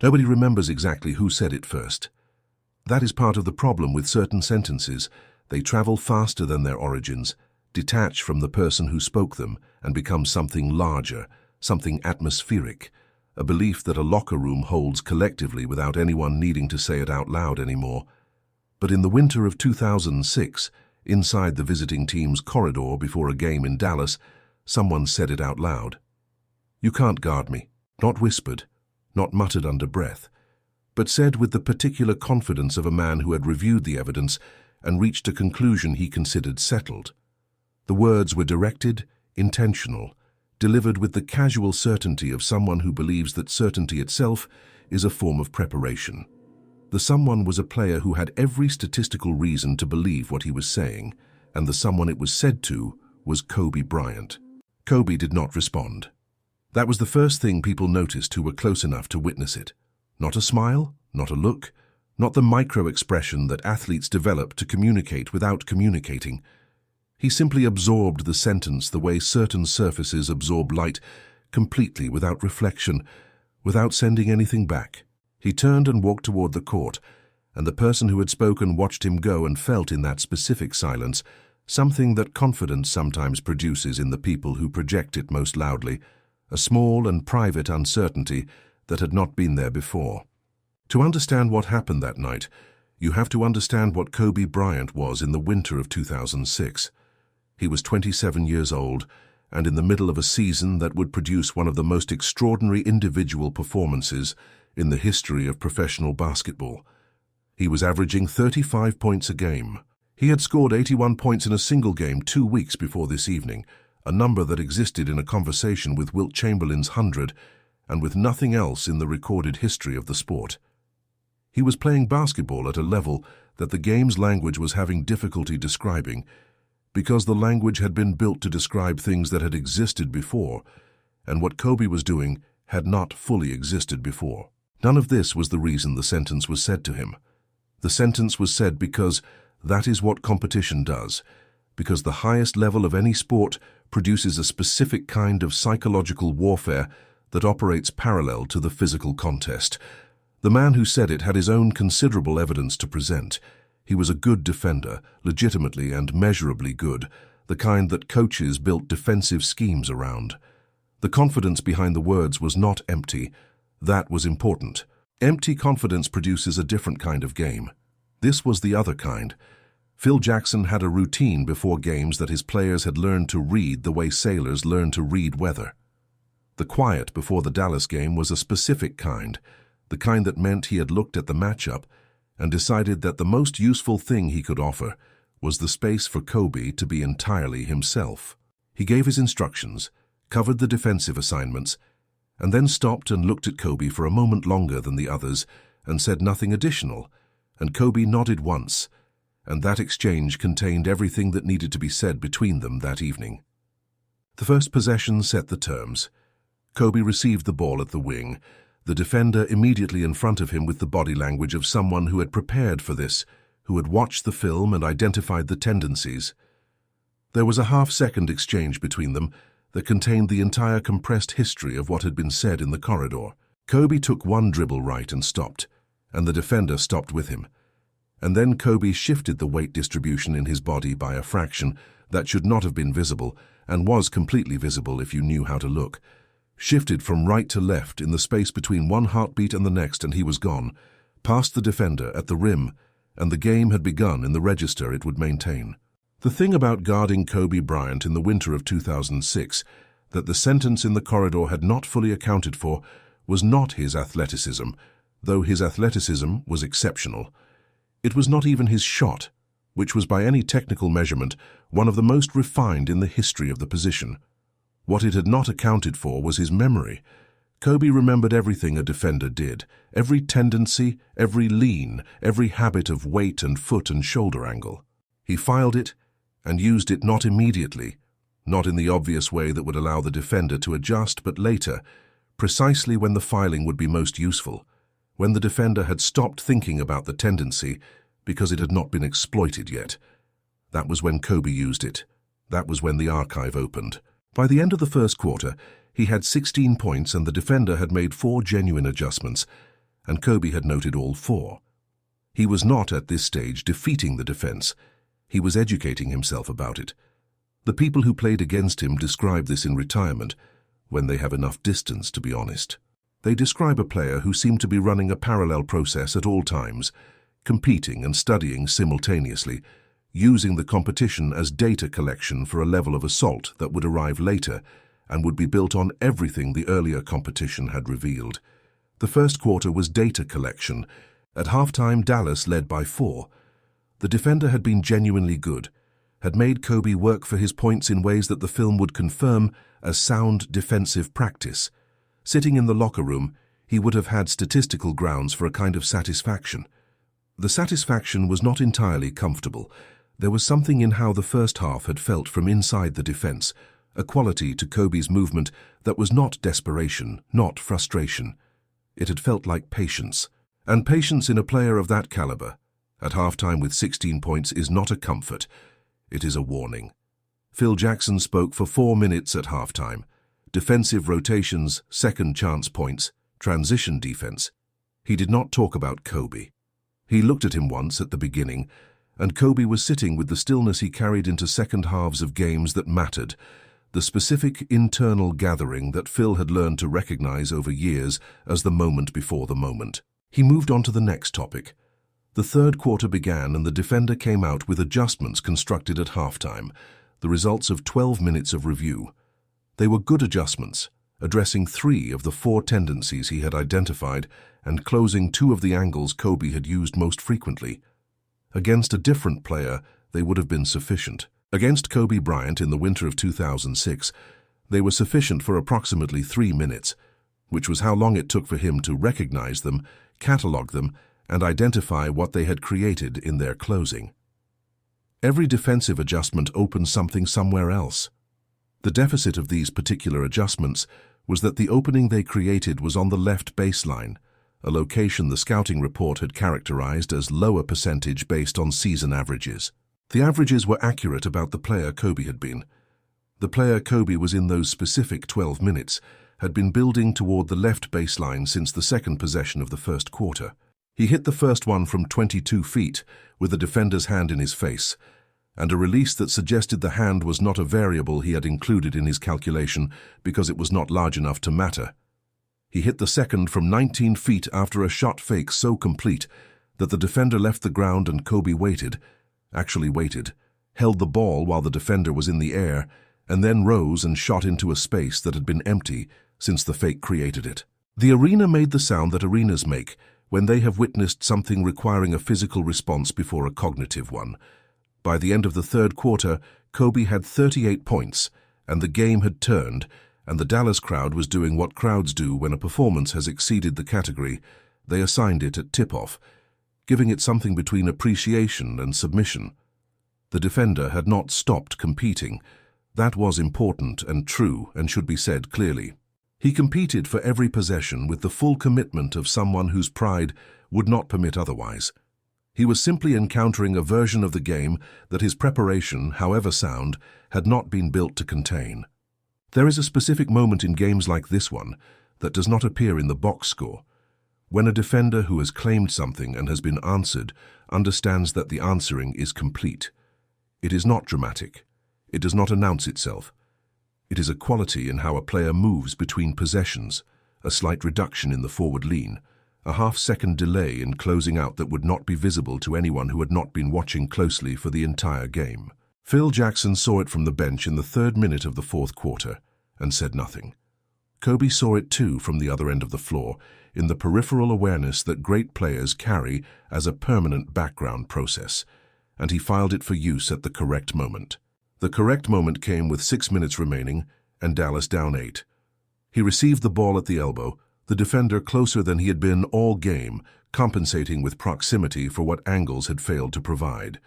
Nobody remembers exactly who said it first. That is part of the problem with certain sentences. They travel faster than their origins, detach from the person who spoke them, and become something larger, something atmospheric, a belief that a locker room holds collectively without anyone needing to say it out loud anymore. But in the winter of 2006, inside the visiting team's corridor before a game in Dallas, someone said it out loud. "You can't guard me," not whispered, not muttered under breath, but said with the particular confidence of a man who had reviewed the evidence and reached a conclusion he considered settled. The words were directed, intentional, delivered with the casual certainty of someone who believes that certainty itself is a form of preparation. The someone was a player who had every statistical reason to believe what he was saying, and the someone it was said to was Kobe Bryant. Kobe did not respond. That was the first thing people noticed who were close enough to witness it. Not a smile, not a look, not the micro-expression that athletes develop to communicate without communicating. He simply absorbed the sentence the way certain surfaces absorb light, completely without reflection, without sending anything back. He turned and walked toward the court, and the person who had spoken watched him go and felt in that specific silence something that confidence sometimes produces in the people who project it most loudly, a small and private uncertainty that had not been there before. To understand what happened that night, you have to understand what Kobe Bryant was in the winter of 2006. He was 27 years old, and in the middle of a season that would produce one of the most extraordinary individual performances in the history of professional basketball. He was averaging 35 points a game. He had scored 81 points in a single game 2 weeks before this evening, a number that existed in a conversation with Wilt Chamberlain's 100 and with nothing else in the recorded history of the sport. He was playing basketball at a level that the game's language was having difficulty describing, because the language had been built to describe things that had existed before, and what Kobe was doing had not fully existed before. None of this was the reason the sentence was said to him. The sentence was said because that is what competition does, because the highest level of any sport produces a specific kind of psychological warfare that operates parallel to the physical contest. The man who said it had his own considerable evidence to present. He was a good defender, legitimately and measurably good, the kind that coaches built defensive schemes around. The confidence behind the words was not empty. That was important. Empty confidence produces a different kind of game. This was the other kind. Phil Jackson had a routine before games that his players had learned to read the way sailors learn to read weather. The quiet before the Dallas game was a specific kind, the kind that meant he had looked at the matchup and decided that the most useful thing he could offer was the space for Kobe to be entirely himself. He gave his instructions, covered the defensive assignments, and then stopped and looked at Kobe for a moment longer than the others and said nothing additional, and Kobe nodded once, and that exchange contained everything that needed to be said between them that evening. The first possession set the terms. Kobe received the ball at the wing, the defender immediately in front of him with the body language of someone who had prepared for this, who had watched the film and identified the tendencies. There was a half-second exchange between them that contained the entire compressed history of what had been said in the corridor. Kobe took one dribble right and stopped, and the defender stopped with him. And then Kobe shifted the weight distribution in his body by a fraction that should not have been visible and was completely visible if you knew how to look. Shifted from right to left in the space between one heartbeat and the next, and he was gone, past the defender at the rim, and the game had begun in the register it would maintain. The thing about guarding Kobe Bryant in the winter of 2006 that the sentence in the corridor had not fully accounted for was not his athleticism, though his athleticism was exceptional. It was not even his shot, which was by any technical measurement one of the most refined in the history of the position. What it had not accounted for was his memory. Kobe remembered everything a defender did, every tendency, every lean, every habit of weight and foot and shoulder angle. He filed it and used it not immediately, not in the obvious way that would allow the defender to adjust, but later, precisely when the filing would be most useful, when the defender had stopped thinking about the tendency because it had not been exploited yet. That was when Kobe used it. That was when the archive opened. By the end of the first quarter, he had 16 points and the defender had made 4 genuine adjustments, and Kobe had noted all four. He was not at this stage defeating the defense. He was educating himself about it. The people who played against him describe this in retirement, when they have enough distance to be honest. They describe a player who seemed to be running a parallel process at all times, competing and studying simultaneously, using the competition as data collection for a level of assault that would arrive later and would be built on everything the earlier competition had revealed. The first quarter was data collection. At halftime, Dallas led by 4. The defender had been genuinely good, had made Kobe work for his points in ways that the film would confirm as sound defensive practice. Sitting in the locker room, he would have had statistical grounds for a kind of satisfaction. The satisfaction was not entirely comfortable. There was something in how the first half had felt from inside the defense, a quality to Kobe's movement that was not desperation, not frustration. It had felt like patience. And patience in a player of that caliber, at halftime with 16 points, is not a comfort. It is a warning. Phil Jackson spoke for 4 minutes at halftime. Defensive rotations, second chance points, transition defense. He did not talk about Kobe. He looked at him once at the beginning, and Kobe was sitting with the stillness he carried into second halves of games that mattered, the specific internal gathering that Phil had learned to recognize over years as the moment before the moment. He moved on to the next topic. The third quarter began and the defender came out with adjustments constructed at halftime, the results of 12 minutes of review. They were good adjustments, addressing 3 of the 4 tendencies he had identified and closing 2 of the angles Kobe had used most frequently. Against a different player, they would have been sufficient. Against Kobe Bryant in the winter of 2006, they were sufficient for approximately 3 minutes, which was how long it took for him to recognize them, catalog them, and identify what they had created in their closing. Every defensive adjustment opened something somewhere else. The deficit of these particular adjustments was that the opening they created was on the left baseline, a location the scouting report had characterized as lower percentage based on season averages. The averages were accurate about the player Kobe had been. The player Kobe was in those specific 12 minutes, had been building toward the left baseline since the second possession of the first quarter. He hit the first one from 22 feet with the defender's hand in his face, and a release that suggested the hand was not a variable he had included in his calculation because it was not large enough to matter. He hit the second from 19 feet after a shot fake so complete that the defender left the ground and Kobe waited, held the ball while the defender was in the air, and then rose and shot into a space that had been empty since the fake created it. The arena made the sound that arenas make when they have witnessed something requiring a physical response before a cognitive one. By the end of the third quarter, Kobe had 38 points, and the game had turned, and the Dallas crowd was doing what crowds do when a performance has exceeded the category. They assigned it at tip-off, giving it something between appreciation and submission. The defender had not stopped competing. That was important and true and should be said clearly. He competed for every possession with the full commitment of someone whose pride would not permit otherwise. He was simply encountering a version of the game that his preparation, however sound, had not been built to contain. There is a specific moment in games like this one that does not appear in the box score, when a defender who has claimed something and has been answered understands that the answering is complete. It is not dramatic. It does not announce itself. It is a quality in how a player moves between possessions, a slight reduction in the forward lean, a half-second delay in closing out that would not be visible to anyone who had not been watching closely for the entire game. Phil Jackson saw it from the bench in the 3rd minute of the 4th quarter and said nothing. Kobe saw it too from the other end of the floor, in the peripheral awareness that great players carry as a permanent background process, and he filed it for use at the correct moment. The correct moment came with 6 minutes remaining and Dallas down 8. He received the ball at the elbow, the defender closer than he had been all game, compensating with proximity for what angles had failed to provide.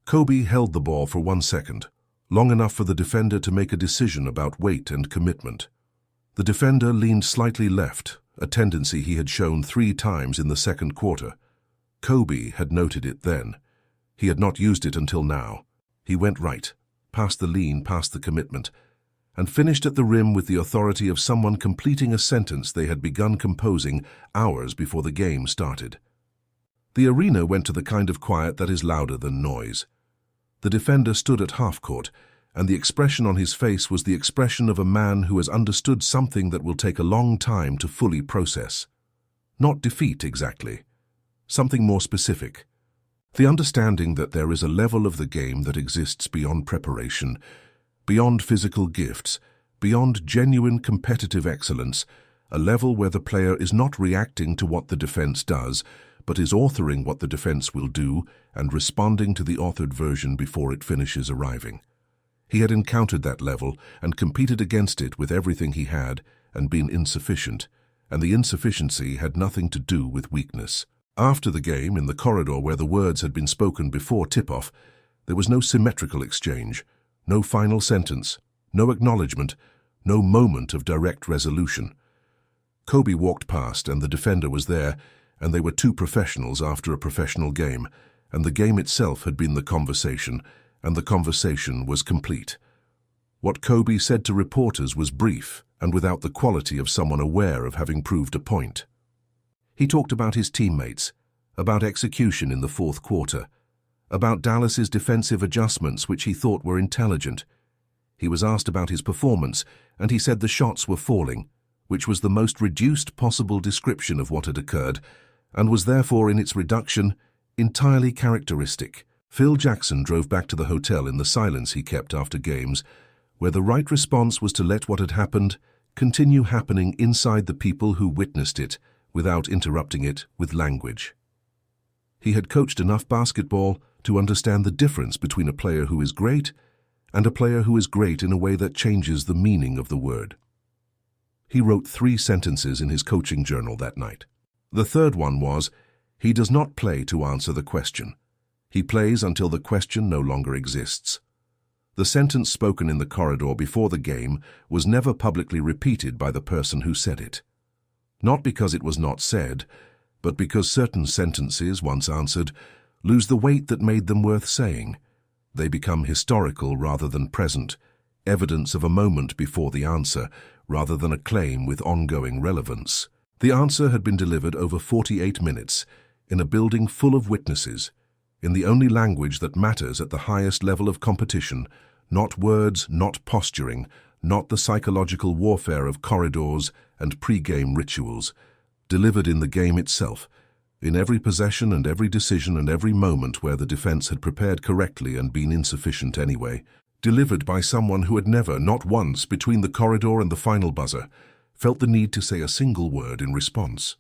Kobe held the ball for 1 second, long enough for the defender to make a decision about weight and commitment. The defender leaned slightly left, a tendency he had shown 3 times in the second quarter. Kobe had noted it then. He had not used it until now. He went right, past the lean, past the commitment. and finished at the rim with the authority of someone completing a sentence they had begun composing hours before the game started. The arena went to the kind of quiet that is louder than noise. The defender stood at half-court, and the expression on his face was the expression of a man who has understood something that will take a long time to fully process. Not defeat exactly, something more specific. The understanding that there is a level of the game that exists beyond preparation, beyond physical gifts, beyond genuine competitive excellence, a level where the player is not reacting to what the defense does, but is authoring what the defense will do and responding to the authored version before it finishes arriving. He had encountered that level and competed against it with everything he had and been insufficient, and the insufficiency had nothing to do with weakness. After the game, in the corridor where the words had been spoken before tip-off, there was no symmetrical exchange, no final sentence, no acknowledgement, no moment of direct resolution. Kobe walked past and the defender was there, and they were two professionals after a professional game, and the game itself had been the conversation, and the conversation was complete. What Kobe said to reporters was brief and without the quality of someone aware of having proved a point. He talked about his teammates, about execution in the fourth quarter, about Dallas's defensive adjustments which he thought were intelligent. He was asked about his performance, and he said the shots were falling, which was the most reduced possible description of what had occurred, and was therefore in its reduction entirely characteristic. Phil Jackson drove back to the hotel in the silence he kept after games, where the right response was to let what had happened continue happening inside the people who witnessed it, without interrupting it with language. He had coached enough basketball to understand the difference between a player who is great and a player who is great in a way that changes the meaning of the word. He wrote 3 sentences in his coaching journal that night. The third one was, "He does not play to answer the question. He plays until the question no longer exists." The sentence spoken in the corridor before the game was never publicly repeated by the person who said it. Not because it was not said, but because certain sentences, once answered, lose the weight that made them worth saying. They become historical rather than present, evidence of a moment before the answer, rather than a claim with ongoing relevance. The answer had been delivered over 48 minutes, in a building full of witnesses, in the only language that matters at the highest level of competition, not words, not posturing, not the psychological warfare of corridors and pre-game rituals, delivered in the game itself, in every possession and every decision and every moment where the defense had prepared correctly and been insufficient anyway, delivered by someone who had never, not once, between the corridor and the final buzzer, felt the need to say a single word in response.